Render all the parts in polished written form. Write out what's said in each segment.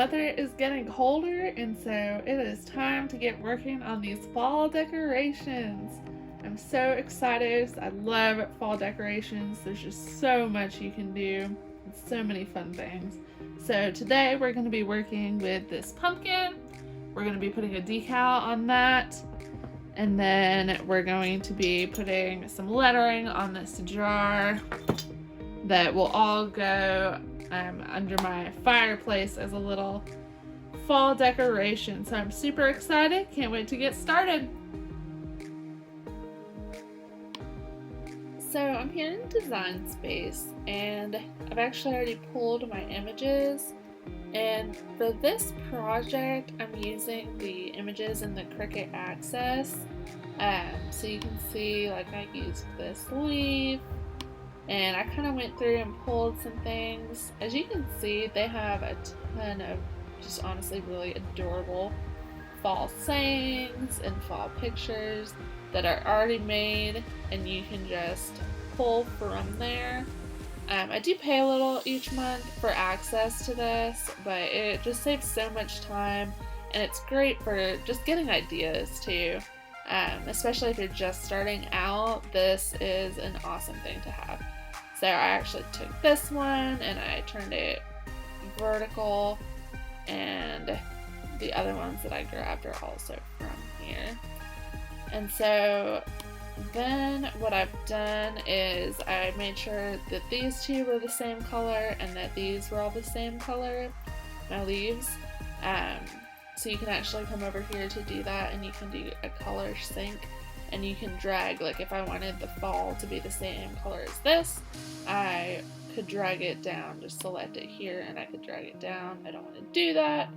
weather is getting colder, and so it is time to get working on these fall decorations. I'm so excited. I love fall decorations. There's just so much you can do and so many fun things. So today we're going to be working with this pumpkin. We're going to be putting a decal on that. And then we're going to be putting some lettering on this jar that will all go under my fireplace as a little fall decoration. So I'm super excited. Can't wait to get started. So I'm here in Design Space, and I've actually already pulled my images. And for this project, I'm using the images in the Cricut Access. So you can see, like, I used this leaf, and I kind of went through and pulled some things. As you can see, they have a ton of just honestly really adorable fall sayings and fall pictures that are already made, and you can just pull from there. I do pay a little each month for access to this, but it just saves so much time, and it's great for just getting ideas too. Especially if you're just starting out, this is an awesome thing to have. So I actually took this one and I turned it vertical, and the other ones that I grabbed are also from here. And so then what I've done is I made sure that these two were the same color and that these were all the same color, my leaves. So you can actually come over here to do that, and you can do a color sync, and you can drag, like if I wanted the fall to be the same color as this, I could drag it down, just select it here and I could drag it down. I don't want to do that.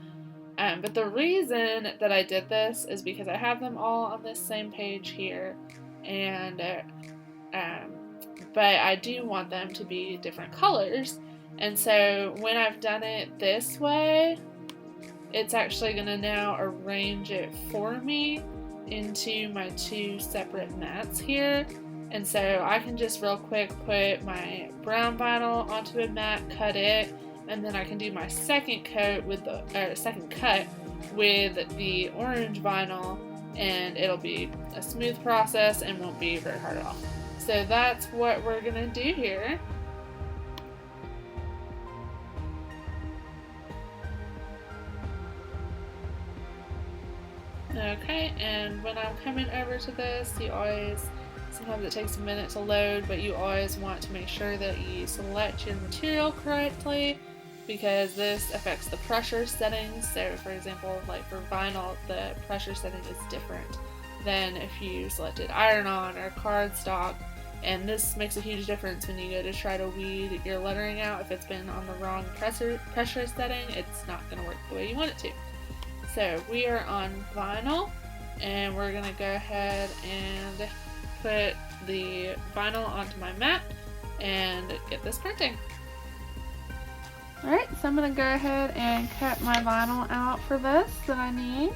But the reason that I did this is because I have them all on this same page here, and but I do want them to be different colors. And so when I've done it this way, it's actually going to now arrange it for me into my two separate mats here. And so I can just real quick put my brown vinyl onto a mat, cut it, and then I can do my second coat with the second cut with the orange vinyl, and it'll be a smooth process and won't be very hard at all. So that's what we're gonna do here. Okay, and when I'm coming over to this, you always, sometimes it takes a minute to load, but you always want to make sure that you select your material correctly, because this affects the pressure settings. So for example, like for vinyl, the pressure setting is different than if you selected iron-on or cardstock, and this makes a huge difference when you go to try to weed your lettering out. If it's been on the wrong pressure setting, it's not going to work the way you want it to. So we are on vinyl, and we're going to go ahead and put the vinyl onto my mat and get this printing. Alright, so I'm going to go ahead and cut my vinyl out for this that I need.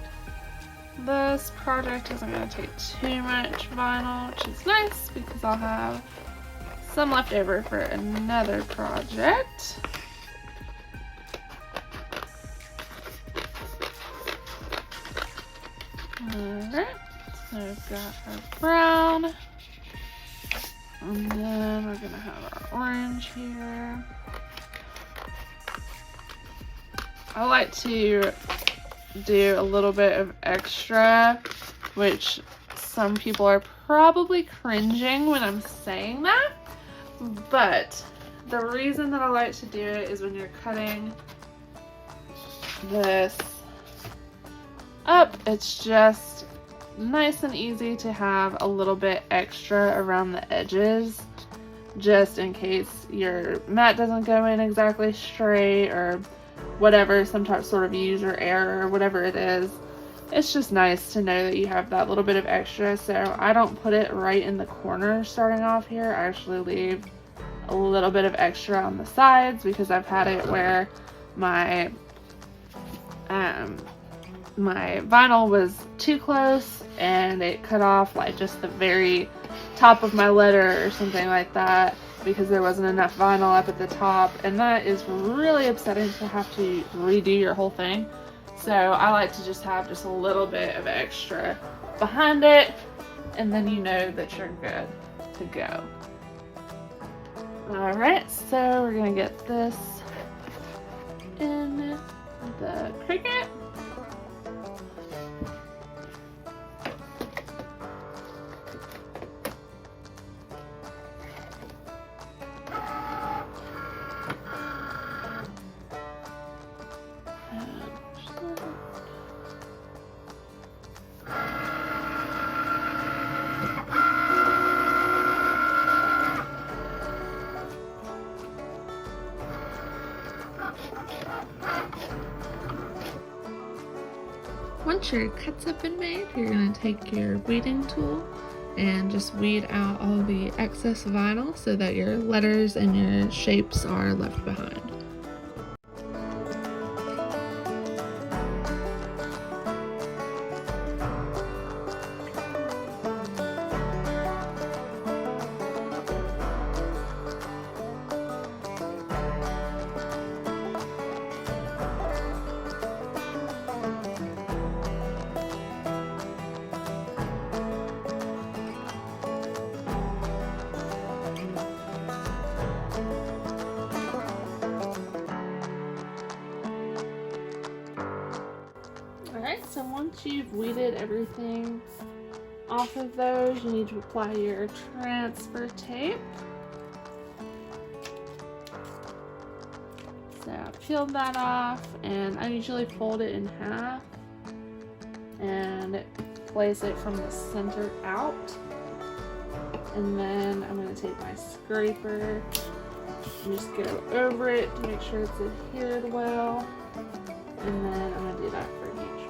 This project isn't going to take too much vinyl, which is nice because I'll have some left over for another project. Alright, so we've got our brown, and then we're going to have our orange here. I like to do a little bit of extra, which some people are probably cringing when I'm saying that, but the reason that I like to do it is when you're cutting this up, it's just nice and easy to have a little bit extra around the edges, just in case your mat doesn't go in exactly straight or whatever, some sort of user error or whatever it is. It's just nice to know that you have that little bit of extra. So I don't put it right in the corner starting off here. I actually leave a little bit of extra on the sides because I've had it where my my vinyl was too close and it cut off like just the very top of my letter or something like that because there wasn't enough vinyl up at the top, and that is really upsetting to have to redo your whole thing. So I like to just have just a little bit of extra behind it, and then you know that you're good to go. Alright, so we're gonna get this in the Cricut. Once your cuts have been made, you're going to take your weeding tool and just weed out all the excess vinyl so that your letters and your shapes are left behind. Alright, so once you've weeded everything off of those, you need to apply your transfer tape. So I peeled that off, and I usually fold it in half and place it from the center out. And then I'm going to take my scraper and just go over it to make sure it's adhered well. And then I'm going to do that for each one.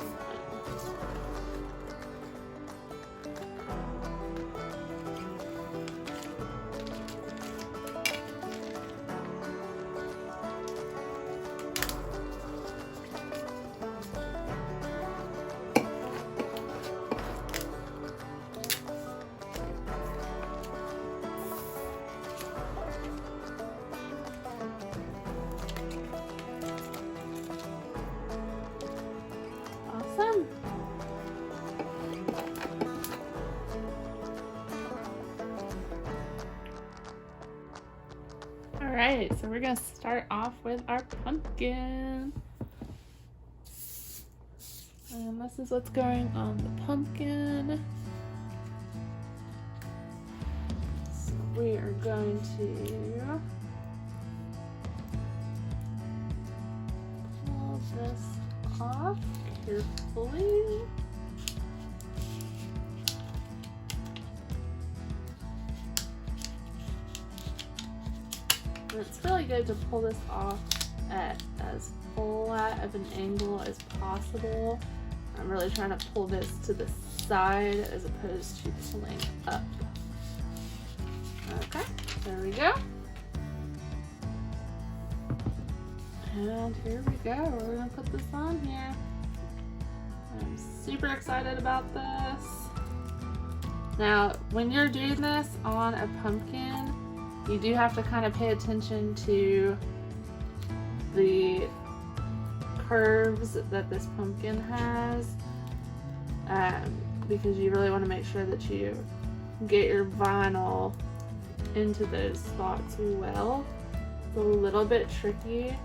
Awesome. Alright, so we're going to start off with our pumpkin. And this is what's going on the pumpkin. So we are going to pull this off carefully. And it's really good to pull this off at as flat of an angle as possible. I'm really trying to pull this to the side as opposed to pulling up. Okay, there we go. And here we go. We're gonna put this on here. I'm super excited about this. Now, when you're doing this on a pumpkin, you do have to kind of pay attention to the curves that this pumpkin has, because you really want to make sure that you get your vinyl into those spots well. It's a little bit tricky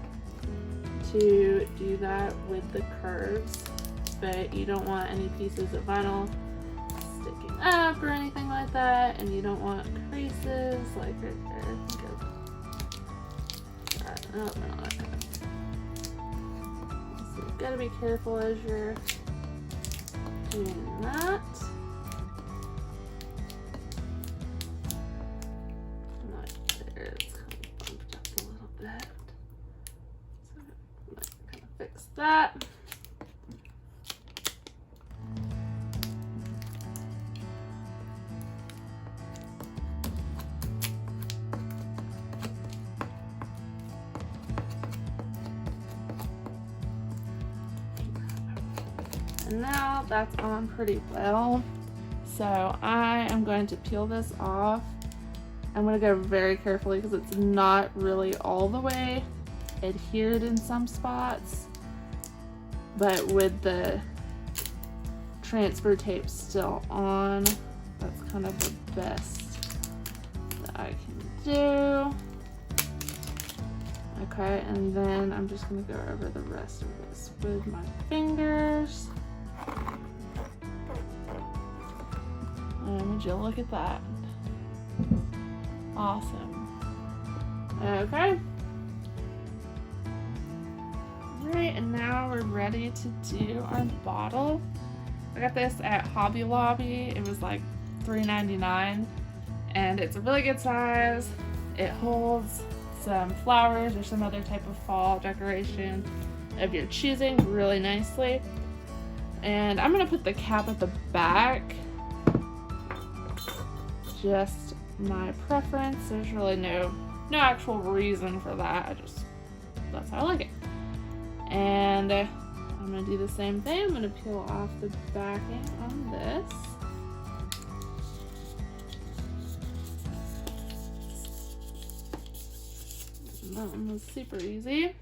to do that with the curves, but you don't want any pieces of vinyl sticking up or anything like that, and you don't want creases like right there. Oh, no, okay. So you've got to be careful as you're doing that. Right there, it's kind of bumped up a little bit. So I'm going to kind of fix that. And now that's on pretty well. So I am going to peel this off. I'm going to go very carefully because it's not really all the way adhered in some spots. But with the transfer tape still on, that's kind of the best that I can do. Okay, and then I'm just going to go over the rest of this with my fingers. And would you look at that? Awesome. Okay. Alright, and now we're ready to do our bottle. I got this at Hobby Lobby. It was like $3.99, and it's a really good size. It holds some flowers or some other type of fall decoration of your choosing really nicely. And I'm gonna put the cap at the back. Just my preference. There's really no actual reason for that. That's how I like it. And I'm gonna do the same thing. I'm gonna peel off the backing on this. That one was super easy.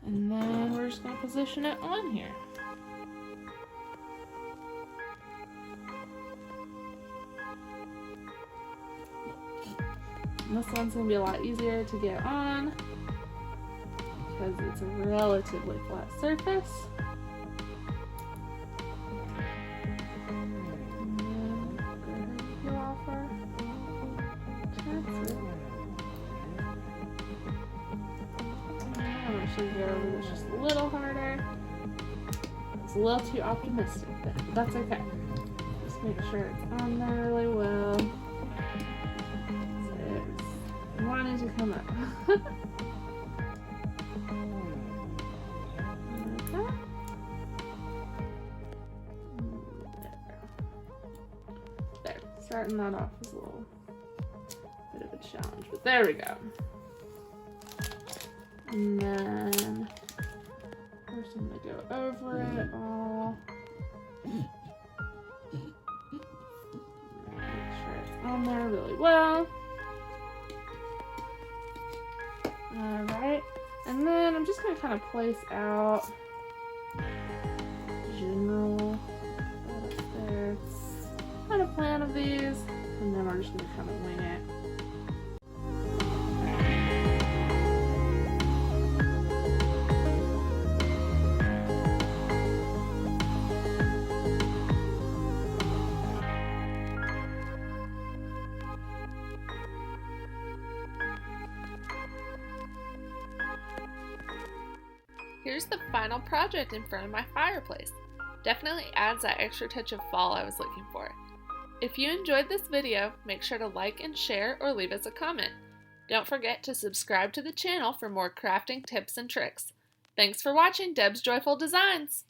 And then we're just gonna position it on here. And this one's gonna be a lot easier to get on because it's a relatively flat surface. And then go ahead and peel off our transfer. I'm gonna show you over this just a little harder. It's a little too optimistic, but that's okay. Just make sure it's on there really well. So it's wanting to come up. Okay. There. Starting that off is a little bit of a challenge, but there we go. And then first I'm going to go over it all. Make sure it's on there really well. Alright, and then I'm just going to kind of place out general up there kind of plan of these, and then we're just going to kind of wing it. Here's the final project in front of my fireplace. Definitely adds that extra touch of fall I was looking for. If you enjoyed this video, make sure to like and share or leave us a comment. Don't forget to subscribe to the channel for more crafting tips and tricks. Thanks for watching Deb's Joyful Designs!